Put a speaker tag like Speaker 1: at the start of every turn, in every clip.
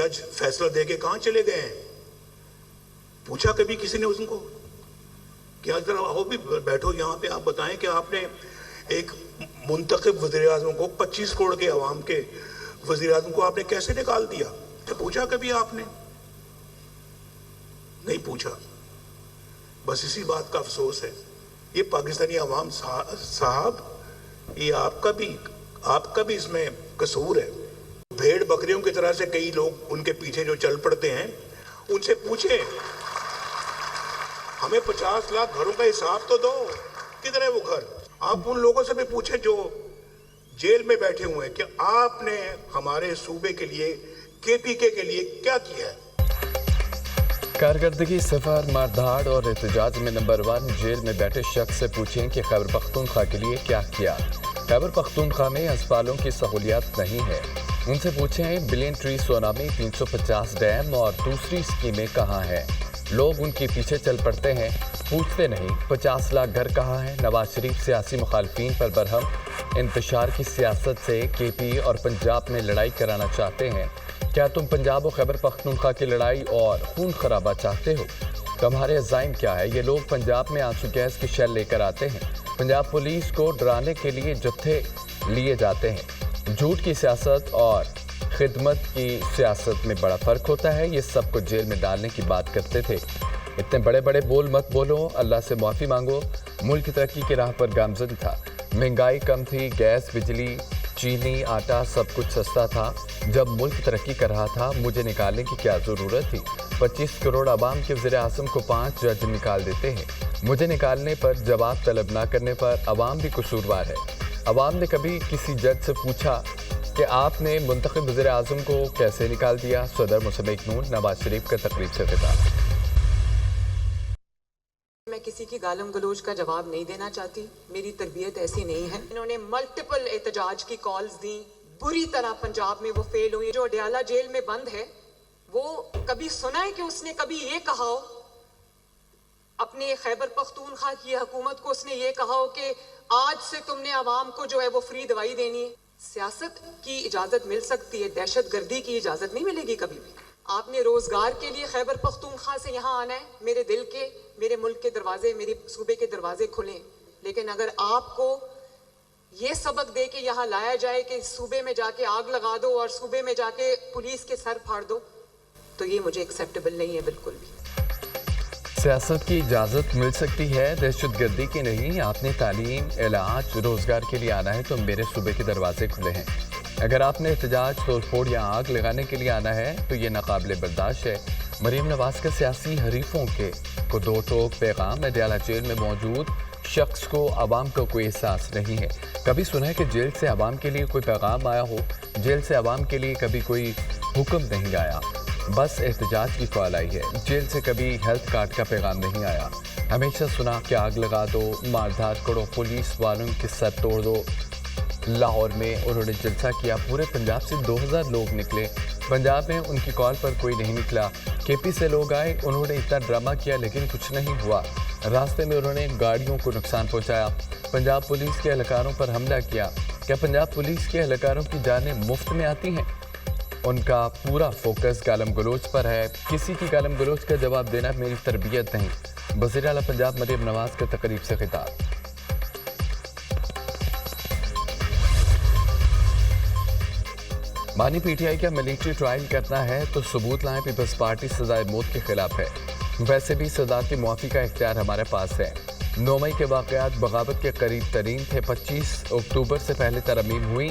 Speaker 1: जज फैसला दे के कहाँ चले गए हैं? पूछा कभी किसी ने उनको कि आज जरा आओ भी बैठो यहाँ पे, आप बताएं कि आपने एक मुंतखब वज़ीर आज़म को 25 करोड़ के अवाम के वज़ीर आज़म को आपने कैसे निकाल दिया? तो पूछा कभी आपने? नहीं पूछा। बस इसी बात का अफसोस है। ये पाकिस्तानी अवाम साहब, ये आपका भी इसमें कसूर है। भेड़ बकरियों की तरह से कई लोग उनके पीछे जो चल पड़ते हैं, उनसे पूछे हमें 50 लाख घरों का हिसाब तो दो, किधर है वो घर? आप उन लोगों से भी पूछे जो जेल में बैठे हुए हैं कि आपने हमारे सूबे के लिए, केपीके के लिए क्या किया है?
Speaker 2: कारकर्दगी, सफर, मारधाड़ और एहतजाज में नंबर 1 जेल में बैठे शख्स से पूछें कि खैबर पख्तूनख्वा के लिए क्या किया। खैबर पख्तूनख्वा में अस्पतालों की सहूलियात नहीं है। उनसे पूछें बिलियन ट्री सोनामी, 350 डैम और दूसरी स्कीमें कहाँ हैं। लोग उनके पीछे चल पड़ते हैं, पूछते नहीं 50 लाख घर कहाँ हैं। नवाज शरीफ सियासी मुखालफीन पर बरहम इंतशार की सियासत से केपी और पंजाब में लड़ाई कराना चाहते हैं। क्या तुम पंजाब और खैबर पख्तूनख्वा की लड़ाई और खून खराबा चाहते हो? तुम्हारे अज़ाइम क्या है? ये लोग पंजाब में आंसू गैस की शेल लेकर आते हैं। पंजाब पुलिस को डराने के लिए जत्थे लिए जाते हैं। झूठ की सियासत और खिदमत की सियासत में बड़ा फ़र्क होता है। ये सबको जेल में डालने की बात करते थे। इतने बड़े बड़े बोल मत बोलो, अल्लाह से माफ़ी मांगो। मुल्क तरक्की की राह पर गामज़न था, महंगाई कम थी, गैस, बिजली, चीनी, आटा सब कुछ सस्ता था। जब मुल्क तरक्की कर रहा था, मुझे निकालने की क्या ज़रूरत थी? 25 करोड़ आवाम के वज़ीर आज़म को 5 जज निकाल देते हैं। मुझे निकालने पर, जवाब तलब ना करने पर अवाम भी कसूरवार है। अवाम ने कभी किसी जज से पूछा कि आपने मुंतखब वज़ीर आज़म को कैसे निकाल दिया? सदर मुसम्मिक नून नवाज शरीफ का तकरीब से खिताब।
Speaker 3: मैं किसी की गालम गलोच का जवाब नहीं देना चाहती, मेरी तरबियत ऐसी नहीं है। इन्होंने मल्टीपल एहतजाज की कॉल्स दी, बुरी तरह पंजाब में वो फेल हुई। जो अडयाला जेल में बंद है, वो कभी सुना है कि उसने कभी ये कहा हो अपने खैबर पख्तूनख्वा की हुकूमत को, उसने ये कहा हो कि आज से तुमने आवाम को जो है वो फ्री दवाई देनी है? सियासत की इजाजत मिल सकती है, दहशत गर्दी की इजाजत नहीं मिलेगी कभी भी। आपने रोजगार के लिए खैबर पख्तूनख्वा से यहाँ आना है, मेरे दिल के, मेरे मुल्क के दरवाजे, मेरे सूबे के दरवाजे खुलें। लेकिन अगर आपको ये सबक दे के यहाँ लाया जाए कि सूबे में जाके आग लगा दो और सूबे में जाके पुलिस के सर फाड़ दो, तो ये मुझे एक्सेप्टेबल नहीं है बिल्कुल भी।
Speaker 2: सियासत की इजाज़त मिल सकती है, दहशत गर्दी की नहीं। आपने तालीम, इलाज, रोज़गार के लिए आना है तो मेरे सूबे के दरवाजे खुले हैं। अगर आपने एहतजाज, तोड़फोड़ या आग लगाने के लिए आना है तो ये नाकाबिले बर्दाश्त है। मरीम नवाज का सियासी हरीफों के को दो टोक पैगाम, अडयाला जेल में मौजूद शख्स को आवाम का कोई एहसास नहीं है। कभी सुना है कि जेल से आवाम के लिए कोई पैगाम आया हो? जेल से आवाम के लिए कभी कोई हुक्म नहीं आया, बस एहतजाज की कॉल आई है। जेल से कभी हेल्थ कार्ड का पैगाम नहीं आया। हमेशा सुना कि आग लगा दो, मारधाड़ करो, पुलिस वालों के सर तोड़ दो। लाहौर में उन्होंने जलसा किया, पूरे पंजाब से 2000 लोग निकले। पंजाब में उनकी कॉल पर कोई नहीं निकला। केपी से लोग आए, उन्होंने इतना ड्रामा किया लेकिन कुछ नहीं हुआ। रास्ते में उन्होंने गाड़ियों को नुकसान पहुंचाया। पंजाब पुलिस के एहलकारों पर हमला किया। क्या पंजाब पुलिस के एहलकारों की जानें मुफ्त में आती हैं? उनका पूरा फोकस गालम गलोच पर है। किसी की गालम गलोच का जवाब देना मेरी तरबियत नहीं। वज़ीर आला पंजाब मरीम नवाज के तकरीब से खिताब। मानी पीटीआई का मिलिट्री ट्रायल करना है तो सबूत लाएं। पीपल्स पार्टी सजाए मौत के खिलाफ है। वैसे भी सजा की मुआफ़ी का इख्तियार हमारे पास है। 9 मई के वाक़यात बगावत के करीब तरीन थे। 25 अक्टूबर से पहले तरमीम हुई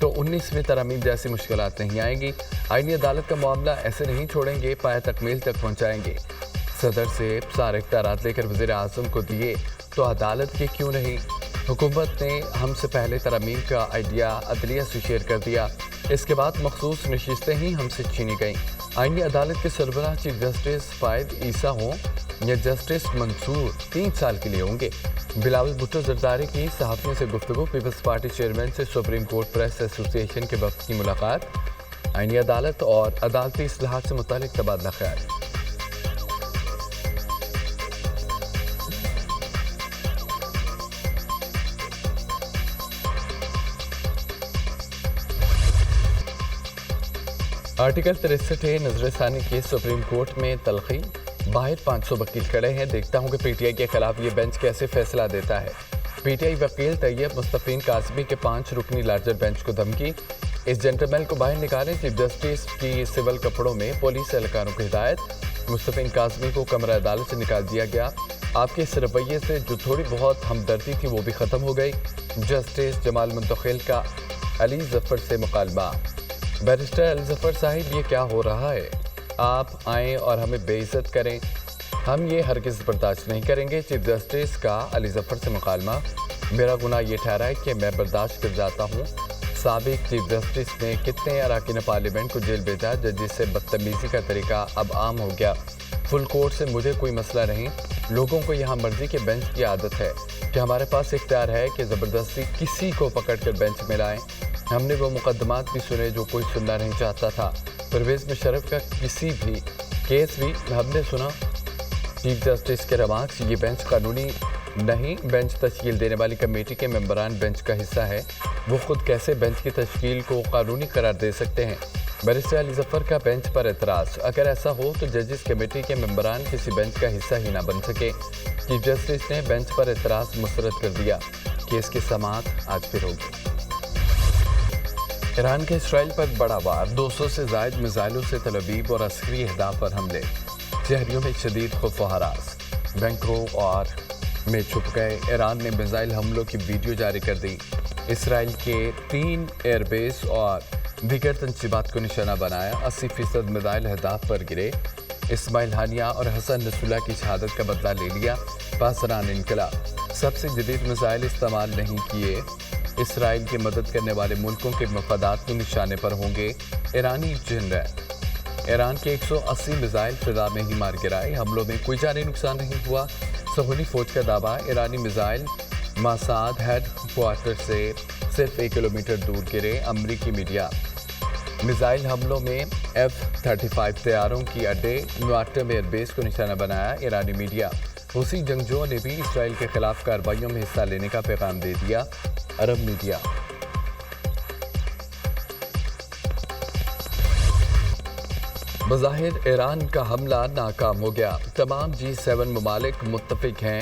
Speaker 2: तो 19 में तरमीम जैसी मुश्किलात नहीं आएंगी। आईनी अदालत का मामला ऐसे नहीं छोड़ेंगे, पाया तकमील तक पहुँचाएंगे। सदर से सारे इख्तियारात लेकर वज़ीर आज़म को दिए तो अदालत के क्यों नहीं? हुकूमत ने हमसे पहले तरमीम का आइडिया अदलिया से शेयर कर दिया। इसके बाद मखसूस नशिस्तें ही हमसे छीनी गईं। आईनी अदालत के सरबराह चीफ जस्टिस फायद ईसा हों या जस्टिस मंसूर 3 साल के लिए होंगे। बिलावल भुट्टो जरदारी की सहाफ़ियों से गुफ्तगू। पीपल्स पार्टी चेयरमैन से सुप्रीम कोर्ट प्रेस एसोसिएशन के वक्त की मुलाकात। आईनी अदालत और अदालती इस्लाहात से मुतालिक तबादला ख्याल। आर्टिकल 63 नजर ثانی की सुप्रीम कोर्ट में तलखी, बाहर 500 वकील खड़े हैं। देखता हूं कि पीटीआई के खिलाफ ये बेंच कैसे फैसला देता है। पीटीआई वकील तैयब मुस्तफीन काज़मी के 5 रुकनी लार्जर बेंच को धमकी, इस जेंटलमैन को बाहर निकालें। चीफ जस्टिस की सिविल कपड़ों में पुलिस एहलकारों की हिदायत, मुस्तफीन काज़मी को कमरा अदालत से निकाल दिया गया। आपके इस रवैये से जो थोड़ी बहुत हमदर्दी थी वो भी ख़त्म हो गई। जस्टिस जमाल मुंतखिल का अली जफ़र से मुकालमा। बैरिस्टर अली जफ़र साहिब, ये क्या हो रहा है? आप आएँ और हमें बेइज्जत करें, हम ये हरगिज़ बर्दाश्त नहीं करेंगे। चीफ जस्टिस का अली जफ़र से मुकालमा। मेरा गुनाह ये ठहरा है कि मैं बर्दाश्त कर जाता हूँ। साबिक चीफ जस्टिस ने कितने अरकान पार्लियामेंट को जेल भेजा, जजेस से बदतमीज़ी का तरीका अब आम हो गया। फुल कोर्ट से मुझे कोई मसला नहीं, लोगों को यहाँ मर्जी के बेंच की आदत है कि हमारे पास इख्तियार है कि ज़बरदस्ती किसी को पकड़ कर बेंच में लाएँ। हमने वो मुकदमात भी सुने जो कोई सुनना नहीं चाहता था। परवेज़ मुशर्रफ का किसी भी केस भी हमने सुना। चीफ जस्टिस के रमाक्स, ये बेंच कानूनी नहीं, बेंच तश्कील देने वाली कमेटी के मेंबरान बेंच का हिस्सा है, वो खुद कैसे बेंच की तश्कील को कानूनी करार दे सकते हैं। बैरिस्टर अली जफ़र का बेंच पर एतराज़, अगर ऐसा हो तो जजेस कमेटी के मेंबरान किसी बेंच का हिस्सा ही ना बन सके। चीफ जस्टिस ने बेंच पर एतराज़ मुस्तरद कर दिया। केस की समाअत आज फिर होगी। ईरान के इसराइल पर बड़ा वार, 200 से ज़ायद मिसाइलों से तल अवीव और अस्करी अहदाफ पर हमले। शहरियों में शदीद खौफ व हरास, बैंकों और में छुप गए। ईरान ने मिसाइल हमलों की वीडियो जारी कर दी। इसराइल के 3 एयरबेस और दीगर तंसीबात को निशाना बनाया। 80% मिसाइल अहदाफ पर गिरे। इस्माइल हानिया और हसन नसरुल्लाह की शहादत का बदला ले लिया पासरान इनकलाब। सबसे जदीद मिसाइल इस्तेमाल नहीं किए। इसराइल की मदद करने वाले मुल्कों के मफादात के निशाने पर होंगे ईरानी जनरल। ईरान के 180 मिसाइल फिजा में ही मार गिराए। हमलों में कोई जानी नुकसान नहीं हुआ। सहूली फौज का दावा, ईरानी मिसाइल मासाद हेड क्वार्टर से सिर्फ 1 किलोमीटर दूर गिरे। अमरीकी मीडिया, मिसाइल हमलों में F-35 तैयारों की अड्डे नुआटम एयरबेस को निशाना बनाया। ईरानी मीडिया, रूसी जंगजुओं ने भी इसराइल के खिलाफ कार्रवाइयों में हिस्सा लेने का पैगाम दे दिया। अरब मीडिया, बज़ाहिर ईरान का हमला नाकाम हो गया। तमाम G7 ममालिक मुत्तफिक हैं,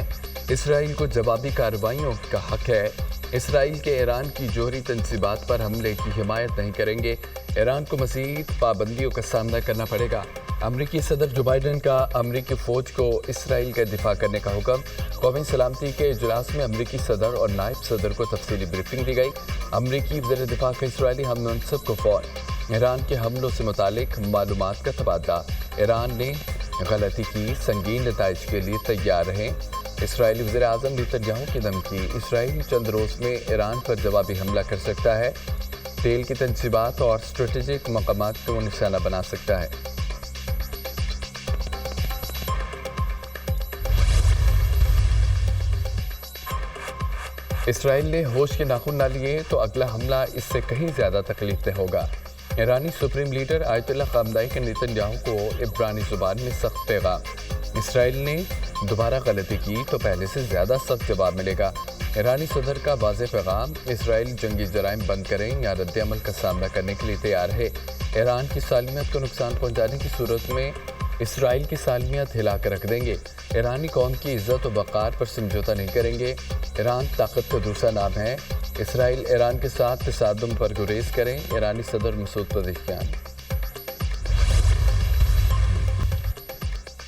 Speaker 2: इसराइल को जवाबी कार्रवाइयों का हक है। इसराइल के ईरान की जोहरी तंसीबात पर हमले की हिमायत नहीं करेंगे। ईरान को मज़ीद पाबंदियों का सामना करना पड़ेगा। अमरीकी सदर जो बाइडन का अमरीकी फ़ौज को इसराइल का दिफा करने का हुक्म। कौमी सलामती के इजलास में अमरीकी सदर और नायब सदर को तफसीली ब्रीफिंग दी गई। अमरीकी वज़ीर दिफा का इसराइली हम मनसब को फ़ौर। ईरान के हमलों से मुतालिक मालूमात का तबादला। ईरान ने गलती की, संगीन नताइज के लिए तैयार रहें। इसराइली वज़ीर आज़म नेतन्याहू की धमकी, इसराइल चंद रोज़ में ईरान पर जवाबी हमला कर सकता है। तेल की तंसीबात और स्ट्रेटेजिक मकामात को निशाना बना सकता है। इसराइल ने होश के नाखून ना लिए तो अगला हमला इससे कहीं ज़्यादा तकलीफदेह होगा। ईरानी सुप्रीम लीडर आयतुल्लाह ख़ामनेई के नेतन्याहू को इब्रानी ज़ुबान में सख्त पैगाम। इसराइल ने दोबारा गलती की तो पहले से ज़्यादा सख्त जवाब मिलेगा। ईरानी सदर का वाज़ेह पैगाम, इसराइल जंगी जराइम बंद करें या रद्द अमल का सामना करने के लिए तैयार है। ईरान की सालमियत को नुकसान पहुँचाने की सूरत में इसराइल की सालमियत हिला कर रख देंगे। ईरानी कौम की इज़्ज़त व वक़ार पर समझौता नहीं करेंगे। ईरान ताकत का दूसरा नाम है। इसराइल ईरान के साथ तसादुम पर गुरेज करें। ईरानी सदर मसूद पज़ेश्कियान।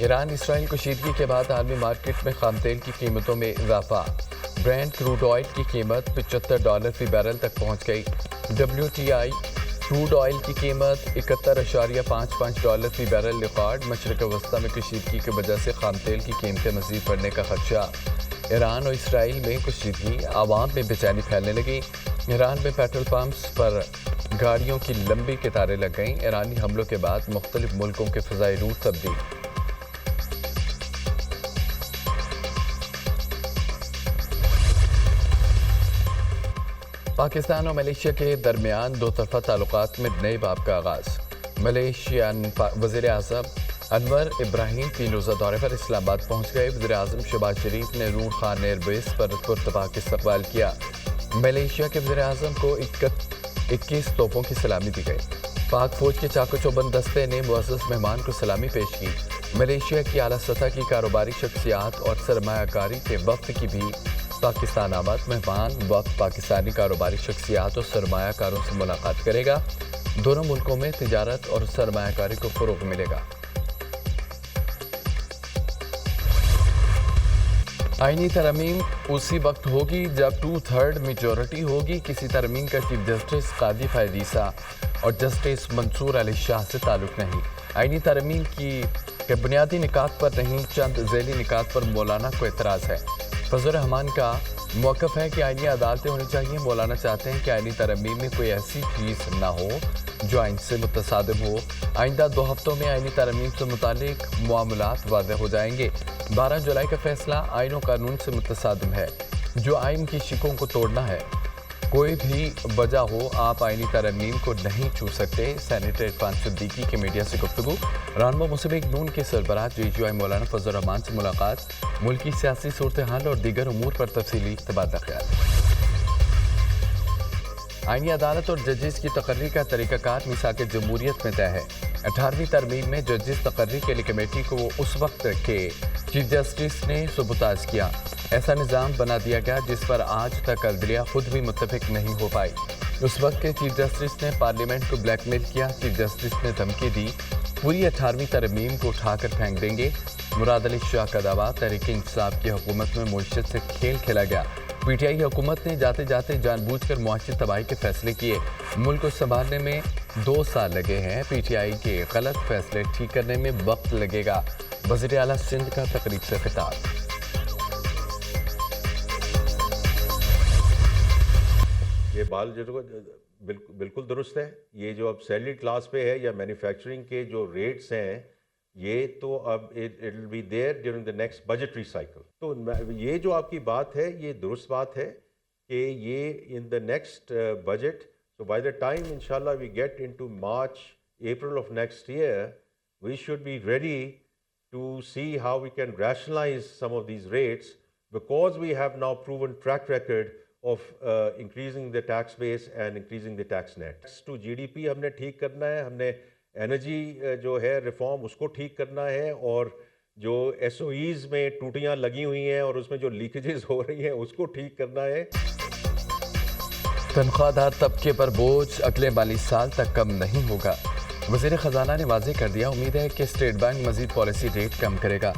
Speaker 2: ईरान इसराइल कशीदगी के बाद आलमी मार्केट में खाम तेल की कीमतों में इजाफा। ब्रेंट क्रूड ऑयल की कीमत $75 फी बैरल तक पहुँच गई। WTI क्रूड ऑयल की कीमत $71.55 फी बैरल रिकॉर्ड। मशरक़ वस्ता में कशीदगी की वजह से खाम तेल की कीमतें मज़ीद बढ़ने का खदशा। ईरान और इसराइल में कशीदगी, आवाम में बेचैनी फैलने लगी। ईरान में पेट्रोल पंप्स पर गाड़ियों की लंबी कतारें लग गईं। ईरानी हमलों के बाद मुख्तलिफ मुल्कों के फ़ज़ाई रूट तब्दील। पाकिस्तान और मलेशिया के दरमियान दो तरफ़ा ताल्लुकात में नए बाब का आगाज़। मलेशियन वज़ीर आज़म अनवर इब्राहिम 3 रोज़ा दौरे पर इस्लामाबाद पहुँच गए। वज़ीर आज़म शहबाज शरीफ ने नूर खान एयरबेस पर पुरतबाक इस्तकबाल किया। मलेशिया के वज़ीर आज़म को 21 तोपों की सलामी दी गई। پاک فوج کے چاق و چوبند دستے نے معزز مہمان کو سلامی پیش کی۔ ملیشیا کی اعلیٰ سطح کی کاروباری شخصیات اور سرمایہ کاری کے وفد کی بھی پاکستان آمد۔ مہمان وفد پاکستانی کاروباری شخصیات اور سرمایہ کاروں سے ملاقات کرے گا۔ دونوں ملکوں میں تجارت اور سرمایہ کاری کو فروغ ملے گا۔ آئینی ترمیم اسی وقت ہوگی جب 2/3 میجورٹی ہوگی۔ کسی ترمیم کا چیف جسٹس قاضی فائد عیسیٰ اور جسٹس منصور علی شاہ سے تعلق نہیں۔ آئینی ترمیم کی بنیادی نکات پر نہیں، چند ذیلی نکات پر مولانا کو اعتراض ہے۔ فضل الرحمان کا موقف ہے کہ آئینی عدالتیں ہونی چاہیے۔ مولانا چاہتے ہیں کہ آئینی ترمیم میں کوئی ایسی چیز نہ ہو جو آئین سے متصادم ہو۔ آئندہ 2 ہفتوں میں آئینی ترمیم سے متعلق معاملات واضح ہو جائیں گے۔ 12 جولائی کا فیصلہ آئین و قانون سے متصادم ہے، جو آئین کی شکوں کو توڑنا ہے۔ کوئی بھی وجہ ہو آپ آئینی ترمیم کو نہیں چھو سکتے۔ سینیٹر عرفان صدیقی کی میڈیا سے گفتگو۔ رہنما مسلم لیگ نون کے سربراہ JGI مولانا فضل الرحمان سے ملاقات۔ ملکی سیاسی صورتحال اور دیگر امور پر تفصیلی تبادلہ خیال۔ آئینی عدالت اور ججز کی تقرری کا طریقہ کار میثاق جمہوریت میں طے ہے۔ 18ویں ترمیم میں ججز تقرری کے لیے کمیٹی کو اس وقت کے چیف جسٹس نے سبوتاژ کیا۔ ایسا نظام بنا دیا گیا جس پر آج تک عدلیہ خود بھی متفق نہیں ہو پائی۔ اس وقت کے چیف جسٹس نے پارلیمنٹ کو بلیک میل کیا۔ چیف جسٹس نے دھمکی دی پوری 18ویں ترمیم کو اٹھا کر پھینک دیں گے۔ مراد علی شاہ کا دعویٰ تحریک انصاف کی حکومت میں معیشت سے کھیل کھیلا گیا۔ PTI حکومت نے جاتے جاتے جان بوجھ کر معاشی تباہی کے فیصلے کیے۔ ملک کو سنبھالنے میں 2 سال لگے ہیں۔ PTI کے غلط فیصلے ٹھیک کرنے میں وقت لگے گا۔ وزیر اعلیٰ سندھ کا تقریب سے خطاب۔
Speaker 4: یہ بال جو بالکل درست ہے۔ یہ جو اب سیلری کلاس پہ ہے یا مینوفیکچرنگ کے جو ریٹس ہیں، یہ تو اب it will be there during the next budgetary cycle. تو یہ جو آپ کی بات ہے یہ درست بات ہے کہ یہ in the next budget, so by the time inshallah we get into March, April of next year, we should be ready to see how we can rationalize some of these rates, because we have now proven track record of increasing the tax base and increasing the tax net. Tax to GDP ہم نے ٹھیک کرنا ہے، ہم نے energy جو ہے reform اس کو ٹھیک کرنا ہے، اور جو SOEs میں ٹوٹیاں لگی ہوئی ہیں اور اس میں جو لیکیجز ہو رہی ہیں اس کو ٹھیک کرنا ہے۔
Speaker 2: تنخواہ دار طبقے پر بوجھ اگلے مالی سال تک کم نہیں ہوگا۔ وزیر خزانہ نے واضح کر دیا، امید ہے کہ اسٹیٹ بینک مزید پالیسی ریٹ کم کرے گا۔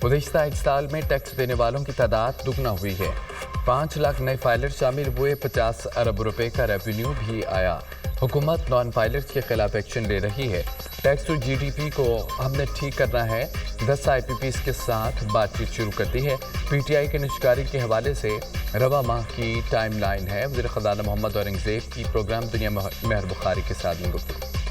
Speaker 2: گزشتہ 1 سال میں ٹیکس دینے والوں کی تعداد دگنا ہوئی ہے۔ 5 لاکھ نئے فائلر شامل ہوئے، 50 ارب روپے کا ریونیو بھی آیا۔ حکومت نان فائلرز کے خلاف ایکشن لے رہی ہے۔ ٹیکس ٹو GDP کو ہم نے ٹھیک کرنا ہے، 10 IPPs کے ساتھ بات چیت شروع کر دی ہے۔ PTI کے نشکاری کے حوالے سے رواں ماہ کی ٹائم لائن ہے۔ وزیر خزانہ محمد اورنگزیب کی پروگرام دنیا مہر بخاری کے ساتھ میں گفتگو۔